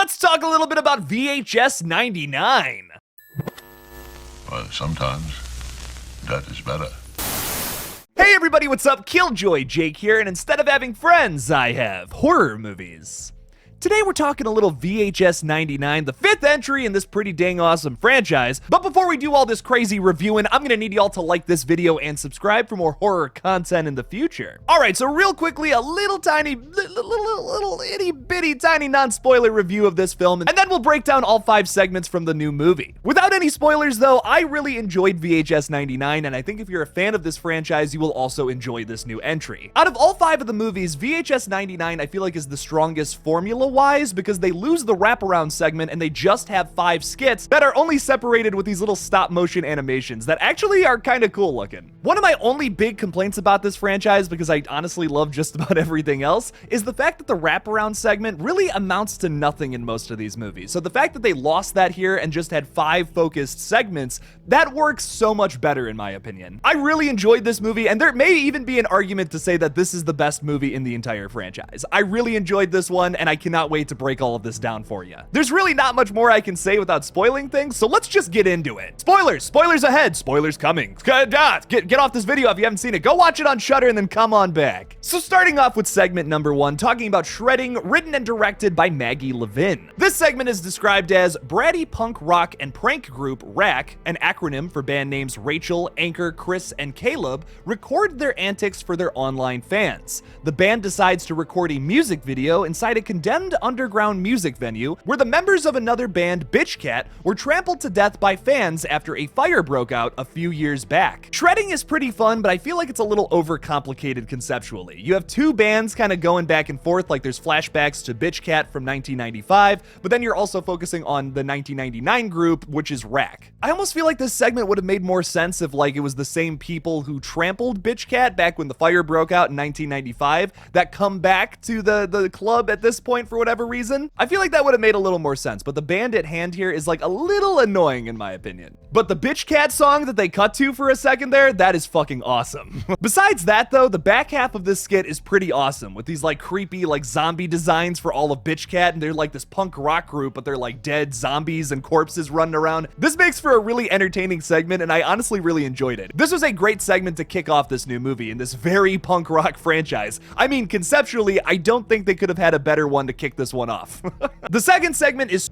let's talk a little bit about VHS 99. Well, sometimes that is better. Hey everybody, what's up? KillJoy Jake here, and instead of having friends, I have horror movies. Today we're talking a little VHS 99, the 5th entry in this pretty dang awesome franchise. But before we do all this crazy reviewing, I'm gonna need y'all to like this video and subscribe for more horror content in the future. Alright, so real quickly, a little tiny, little itty bitty tiny non-spoiler review of this film, and then we'll break down all 5 segments from the new movie. Without any spoilers though, I really enjoyed VHS 99, and I think if you're a fan of this franchise, you will also enjoy this new entry. Out of all 5 of the movies, VHS 99 I feel like is the strongest formula wise because they lose the wraparound segment and they just have 5 skits that are only separated with these little stop motion animations that actually are kind of cool looking. One of my only big complaints about this franchise, because I honestly love just about everything else, is the fact that the wraparound segment really amounts to nothing in most of these movies. So the fact that they lost that here and just had 5 focused segments, that works so much better in my opinion. I really enjoyed this movie, and there may even be an argument to say that this is the best movie in the entire franchise. I really enjoyed this one, and I cannot wait to break all of this down for you. There's really not much more I can say without spoiling things, so let's just get into it. Spoilers ahead, spoilers coming. Get off this video if you haven't seen it. Go watch it on Shudder and then come on back. So starting off with segment number 1, talking about Shredding, written and directed by Maggie Levin. This segment is described as bratty punk rock and prank group RAC, an acronym for band names Rachel, Anchor, Chris, and Caleb, record their antics for their online fans. The band decides to record a music video inside a condemned underground music venue where the members of another band, Bitch Cat, were trampled to death by fans after a fire broke out a few years back. Shredding is pretty fun, but I feel like it's a little overcomplicated conceptually. You have 2 bands kind of going back and forth, like there's flashbacks to Bitch Cat from 1995, but then you're also focusing on the 1999 group, which is RAC. I almost feel like this segment would have made more sense if like it was the same people who trampled Bitch Cat back when the fire broke out in 1995 that come back to the club at this point for whatever reason. I feel like that would have made a little more sense, but the band at hand here is like a little annoying in my opinion. But the Bitch Cat song that they cut to for a second there, that is fucking awesome. Besides that though, the back half of this skit is pretty awesome with these like creepy like zombie designs for all of Bitch Cat, and they're like this punk rock group, but they're like dead zombies and corpses running around. This makes for a really entertaining segment, and I honestly really enjoyed it. This was a great segment to kick off this new movie in this very punk rock franchise. I mean, conceptually, I don't think they could have had a better one to kick this one off. The second segment is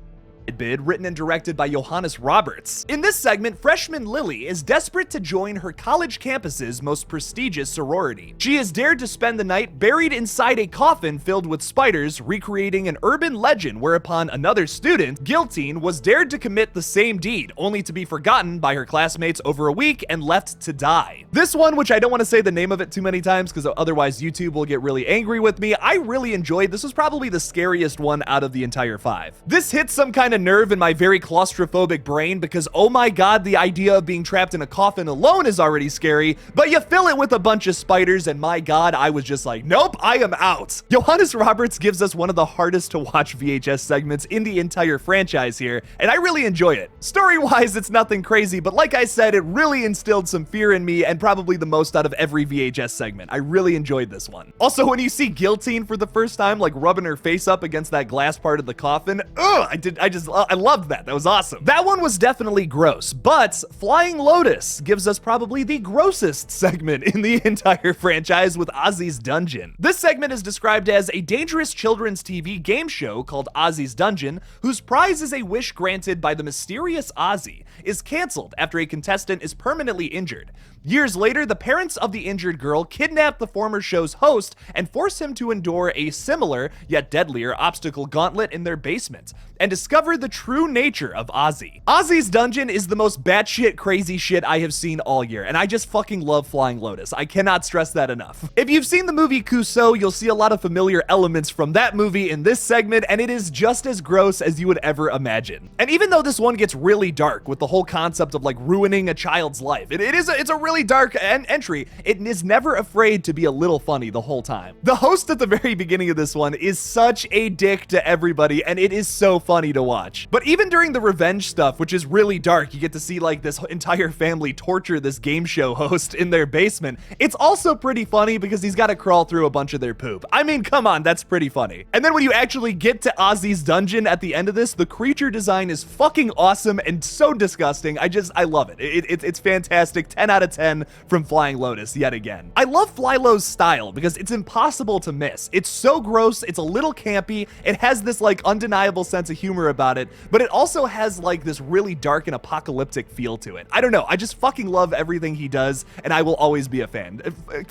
Bid, written and directed by Johannes Roberts. In this segment, freshman Lily is desperate to join her college campus's most prestigious sorority. She is dared to spend the night buried inside a coffin filled with spiders, recreating an urban legend whereupon another student, Giltine, was dared to commit the same deed, only to be forgotten by her classmates over a week and left to die. This one, which I don't want to say the name of it too many times because otherwise YouTube will get really angry with me, I really enjoyed. This was probably the scariest one out of the entire 5. This hits some kind of nerve in my very claustrophobic brain because oh my god, the idea of being trapped in a coffin alone is already scary, but you fill it with a bunch of spiders and my god, I was just like, nope, I am out. Johannes Roberts gives us one of the hardest to watch VHS segments in the entire franchise here, and I really enjoy it. Story-wise, it's nothing crazy, but like I said, it really instilled some fear in me and probably the most out of every VHS segment. I really enjoyed this one. Also, when you see Giltine for the first time, like rubbing her face up against that glass part of the coffin, I loved that. That was awesome. That one was definitely gross, but Flying Lotus gives us probably the grossest segment in the entire franchise with Ozzy's Dungeon. This segment is described as a dangerous children's TV game show called Ozzy's Dungeon, whose prize is a wish granted by the mysterious Ozzy, is canceled after a contestant is permanently injured. Years later, the parents of the injured girl kidnap the former show's host and force him to endure a similar, yet deadlier, obstacle gauntlet in their basement, and discover the true nature of Ozzy. Ozzy's Dungeon is the most batshit crazy shit I have seen all year, and I just fucking love Flying Lotus. I cannot stress that enough. If you've seen the movie Clouseau, you'll see a lot of familiar elements from that movie in this segment, and it is just as gross as you would ever imagine. And even though this one gets really dark with the whole concept of like ruining a child's life, it's a really dark entry, it is never afraid to be a little funny the whole time. The host at the very beginning of this one is such a dick to everybody, and it is so funny to watch. watch. But even during the revenge stuff, which is really dark, you get to see like this entire family torture this game show host in their basement. It's also pretty funny because he's got to crawl through a bunch of their poop. I mean, come on, that's pretty funny. And then when you actually get to Ozzy's dungeon at the end of this, the creature design is fucking awesome and so disgusting. I love it. It's fantastic. 10 out of 10 from Flying Lotus yet again. I love Flylo's style because it's impossible to miss. It's so gross. It's a little campy. It has this like undeniable sense of humor about it, but it also has like this really dark and apocalyptic feel to it. I don't know. I just fucking love everything he does, and I will always be a fan.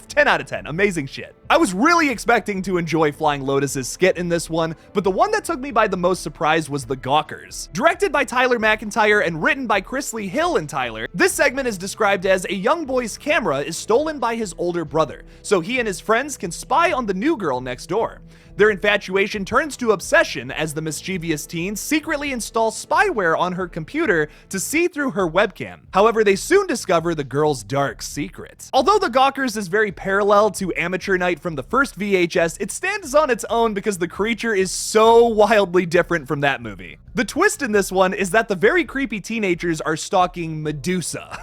10 out of 10. Amazing shit. I was really expecting to enjoy Flying Lotus's skit in this one, but the one that took me by the most surprise was the Gawkers. Directed by Tyler McIntyre and written by Chris Lee Hill and Tyler, this segment is described as a young boy's camera is stolen by his older brother, so he and his friends can spy on the new girl next door. Their infatuation turns to obsession as the mischievous teens secretly install spyware on her computer to see through her webcam. However, they soon discover the girl's dark secret. Although The Gawkers is very parallel to Amateur Night from the first VHS, it stands on its own because the creature is so wildly different from that movie. The twist in this one is that the very creepy teenagers are stalking Medusa.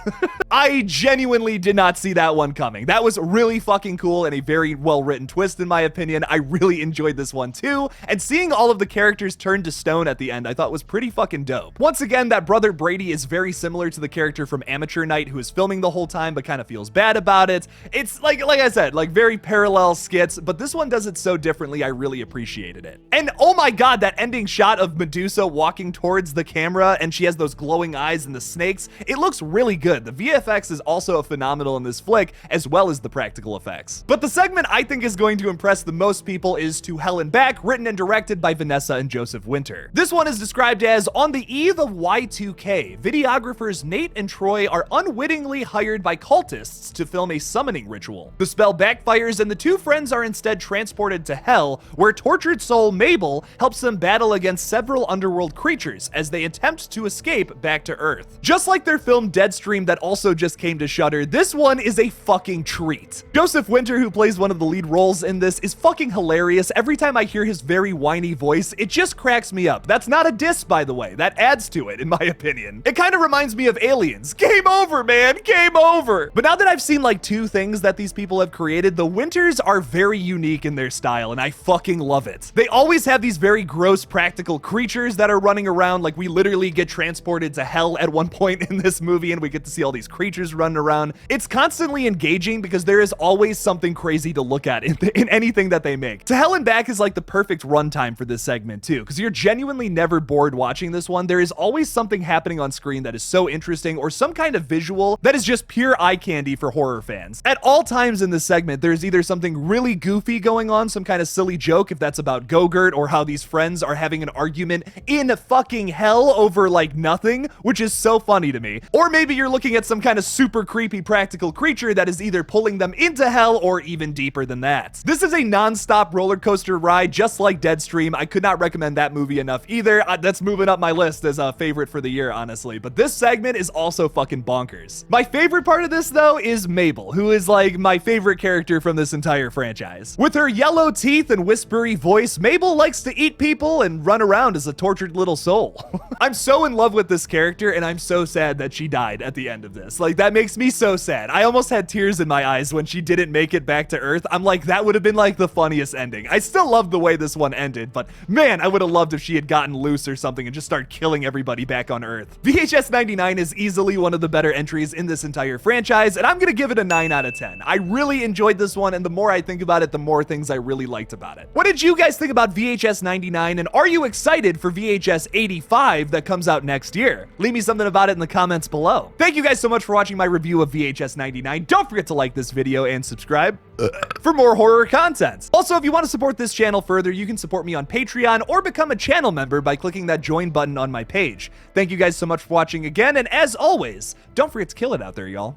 I genuinely did not see that one coming. That was really fucking cool and a very well-written twist in my opinion. I really enjoyed this one too, and seeing all of the characters turn to stone at the end I thought was pretty fucking dope. Once again, that brother Brady is very similar to the character from Amateur Night who is filming the whole time but kind of feels bad about it. It's like I said, like very parallel skits, but this one does it so differently I really appreciated it. And oh my god, that ending shot of Medusa walking towards the camera and she has those glowing eyes and the snakes, it looks really good. The VFX is also phenomenal in this flick as well as the practical effects. But the segment I think is going to impress the most people is To Hell and Back, written and directed by Vanessa and Joseph Winter. This one is described as, on the eve of Y2K, videographers Nate and Troy are unwittingly hired by cultists to film a summoning ritual. The spell backfires and the two friends are instead transported to Hell, where tortured soul Mabel helps them battle against several underworld creatures as they attempt to escape back to Earth. Just like their film Deadstream that also just came to Shudder, this one is a fucking treat. Joseph Winter, who plays one of the lead roles in this, is fucking hilarious. Every time I hear his very whiny voice, it just cracks me up. That's not a diss, by the way. That adds to it, in my opinion. It kind of reminds me of Aliens. Game over, man. Game over. But now that I've seen like 2 things that these people have created, the Winters are very unique in their style, and I fucking love it. They always have these very gross practical creatures that are running around. Like, we literally get transported to Hell at one point in this movie, and we get to see all these creatures running around. It's constantly engaging because there is always something crazy to look at in anything that they make. To Hell and Back is like the perfect runtime for this segment too, because you're genuinely never bored watching this one. There is always something happening on screen that is so interesting, or some kind of visual that is just pure eye candy for horror fans. At all times in this segment, there's either something really goofy going on, some kind of silly joke if that's about Go-Gurt, or how these friends are having an argument in fucking hell over like nothing, which is so funny to me. Or maybe you're looking at some kind of super creepy practical creature that is either pulling them into hell or even deeper than that. This is a non-stop roller coaster ride just like Deadstream. I could not recommend that movie enough either. That's moving up my list as a favorite for the year, honestly. But this segment is also fucking bonkers. My favorite part of this though is Mabel, who is like my favorite character from this entire franchise. With her yellow teeth and whispery voice, Mabel likes to eat people and run around as a tortured little soul. I'm so in love with this character, and I'm so sad that she died at the end of this. Like, that makes me so sad. I almost had tears in my eyes when she didn't make it back to Earth. I'm like, that would have been like the funniest ending. I still love the way this one ended, but man, I would have loved if she had gotten loose or something and just started killing everybody back on Earth. VHS 99 is easily one of the better entries in this entire franchise, and I'm gonna give it a 9 out of 10. I really enjoyed this one, and the more I think about it, the more things I really liked about it. What did you guys think about VHS 99, and are you excited for VHS 85 that comes out next year? Leave me something about it in the comments below. Thank you guys so much for watching my review of VHS 99. Don't forget to like this video and subscribe for more horror content. Also, if you want to support this channel further, you can support me on Patreon or become a channel member by clicking that join button on my page. Thank you guys so much for watching again, and as always, don't forget to kill it out there, y'all.